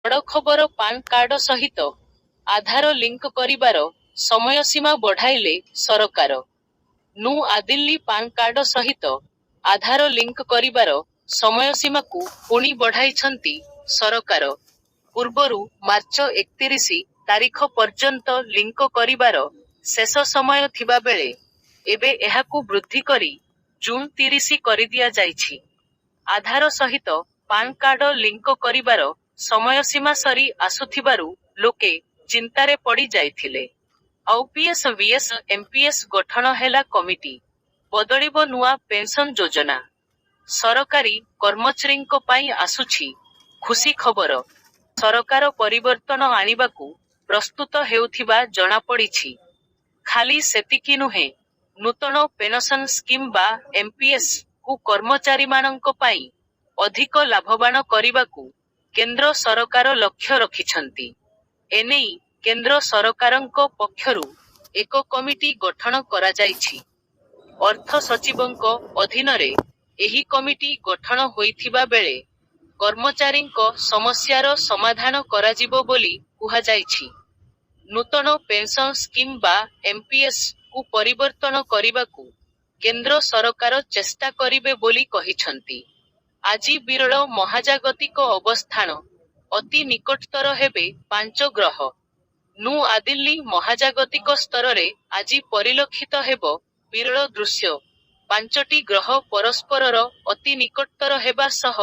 ବଡ଼ ଖବର PAN card ସହିତ ଆଧାର ଲିଙ୍କ କରିବାର ସମୟସୀମା ବଢ଼ାଇଲେ ସରକାର। ନୂଆଦିଲ୍ଲୀ ପାନ୍ କାର୍ଡ ସହିତ ଆଧାର ଲିଙ୍କ କରିବାର ସମୟସୀମାକୁ ପୁଣି ବଢ଼ାଇଛନ୍ତି ସରକାର। ପୂର୍ବରୁ ମାର୍ଚ୍ଚ 31 ତାରିଖ ପର୍ଯ୍ୟନ୍ତ ଲିଙ୍କ କରିବାର ଶେଷ ସମୟ ଥିବାବେଳେ ଏବେ ଏହାକୁ ବୃଦ୍ଧି କରି ଜୁନ୍ 30 କରିଦିଆଯାଇଛି। ଆଧାର ସହିତ ପାନ୍ କାର୍ଡ ଲିଙ୍କ କରିବାର ସମୟସୀମା ସରି ଆସୁଥିବାରୁ ଲୋକେ ଚିନ୍ତାରେ ପଡ଼ି ଯାଇଥିଲେ। ଓପିଏସ୍ ଭିଏସ୍ ଏମ୍ପିଏସ୍ ଗଠନ ହେଲା କମିଟି। ବଦଳିବ ନୂଆ ପେନ୍ସନ୍ ଯୋଜନା। ସରକାରୀ କର୍ମଚାରୀଙ୍କ ପାଇଁ ଆସୁଛି ଖୁସି ଖବର। ସରକାର ପରିବର୍ତ୍ତନ ଆଣିବାକୁ ପ୍ରସ୍ତୁତ ହେଉଥିବା ଜଣାପଡ଼ିଛି। ଖାଲି ସେତିକି ନୁହେଁ, ନୂତନ ପେନସନ୍ ସ୍କିମ୍ ବା ଏମ୍ପିଏସ୍ କୁ କର୍ମଚାରୀମାନଙ୍କ ପାଇଁ ଅଧିକ ଲାଭବାନ କରିବାକୁ କେନ୍ଦ୍ର ସରକାର ଲକ୍ଷ୍ୟ ରଖିଛନ୍ତି। ଏନେଇ କେନ୍ଦ୍ର ସରକାରଙ୍କ ପକ୍ଷରୁ ଏକ କମିଟି ଗଠନ କରାଯାଇଛି। ଅର୍ଥ ସଚିବଙ୍କ ଅଧୀନରେ ଏହି କମିଟି ଗଠନ ହୋଇଥିବା ବେଳେ କର୍ମଚାରୀଙ୍କ ସମସ୍ୟାର ସମାଧାନ କରାଯିବ ବୋଲି କୁହାଯାଇଛି। ନୂତନ ପେନ୍ସନ୍ ସ୍କିମ୍ ବା ଏମ୍ପିଏସ୍ କୁ ପରିବର୍ତ୍ତନ କରିବାକୁ କେନ୍ଦ୍ର ସରକାର ଚେଷ୍ଟା କରିବେ ବୋଲି କହିଛନ୍ତି। ଆଜି ବିରଳ ମହାଜାଗତିକ ଅବସ୍ଥାନ। ଅତି ନିକଟତର ହେବେ 5 ଗ୍ରହ। ନୂଆଦିଲ୍ଲୀ ମହାଜାଗତିକ ସ୍ତରରେ ଆଜି ପରିଲକ୍ଷିତ ହେବ ବିରଳ ଦୃଶ୍ୟ। 5ଟି ଗ୍ରହ ପରସ୍ପରର ଅତି ନିକଟତର ହେବା ସହ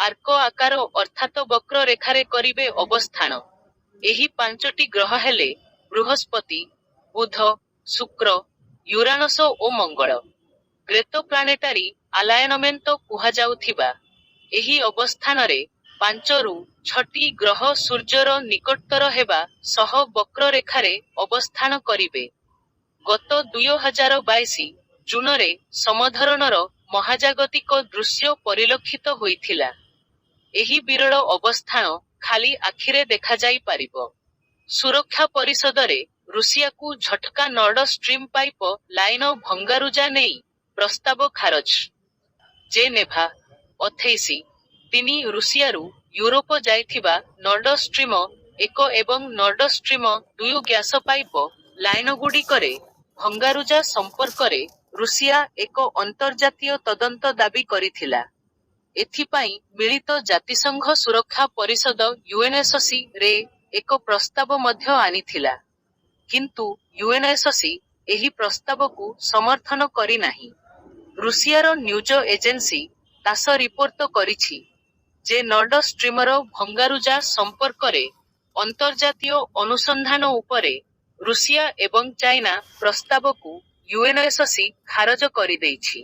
ଆର୍କ ଆକାର ଅର୍ଥାତ୍ ବକ୍ର ରେଖାରେ କରିବେ ଅବସ୍ଥାନ। ଏହି 5ଟି ଗ୍ରହ ହେଲେ ବୃହସ୍ପତି, ବୁଧ, ଶୁକ୍ର, ୟୁରାନସ ଓ ମଙ୍ଗଳ। ଗ୍ରେଟ୍ ପ୍ଲାନେଟାରୀ ଆଲାଏନମେଣ୍ଟ କୁହାଯାଉଥିବା ଏହି ଅବସ୍ଥାନରେ 5ରୁ 6ଟି ଗ୍ରହ ସୂର୍ଯ୍ୟର ନିକଟତର ହେବା ସହ ବକ୍ର ରେଖାରେ ଅବସ୍ଥାନ କରିବେ। ଗତ 2022 ଜୁନରେ ସମଧରଣର ମହାଜାଗତିକ ଦୃଶ୍ୟ ପରିଲକ୍ଷିତ ହୋଇଥିଲା। ଏହି ବିରଳ ଅବସ୍ଥାନ ଖାଲି ଆଖିରେ ଦେଖାଯାଇପାରିବ। ସୁରକ୍ଷା ପରିଷଦରେ ରୁଷିଆକୁ ଝଟକା ନର୍ଡ ଷ୍ଟ୍ରିମ୍ ପାଇପ ଲାଇନ ଭଙ୍ଗାରୁଜା ନେଇ ପ୍ରସ୍ତାବ ଖାରଜ। ଜେନେଭା, 28(3) ରୁଷିଆରୁ ୟୁରୋପ ଯାଇଥିବା ନର୍ଡ ଷ୍ଟ୍ରିମ 1 ଏବଂ ନର୍ଡ ଷ୍ଟ୍ରିମ 2 ଗ୍ୟାସ ପାଇପ ଲାଇନଗୁଡ଼ିକରେ ଭଙ୍ଗାରୁଜା ସମ୍ପର୍କରେ ରୁଷିଆ ଏକ ଅନ୍ତର୍ଜାତୀୟ ତଦନ୍ତ ଦାବି କରିଥିଲା। ଏଥିପାଇଁ ମିଳିତ ଜାତିସଂଘ ସୁରକ୍ଷା ପରିଷଦ ୟୁଏନ୍ଏସ୍ସି ରେ ଏକ ପ୍ରସ୍ତାବ ମଧ୍ୟ ଆଣିଥିଲା। କିନ୍ତୁ ୟୁଏନ୍ଏସ୍ସି ଏହି ପ୍ରସ୍ତାବକୁ ସମର୍ଥନ କରିନାହିଁ। ରୁଷିଆର ନ୍ୟୁଜ ଏଜେନ୍ସି ତାସ ରିପୋର୍ଟ କରିଛି ଯେ ନର୍ଡ ଷ୍ଟ୍ରିମର ଭଙ୍ଗାରୁଜା ସମ୍ପର୍କରେ ଅନ୍ତର୍ଜାତୀୟ ଅନୁସନ୍ଧାନ ଉପରେ ରୁଷିଆ ଏବଂ ଚାଇନା ପ୍ରସ୍ତାବକୁ ୟୁଏନ୍ଏସ୍ସି ଖାରଜ କରିଦେଇଛି।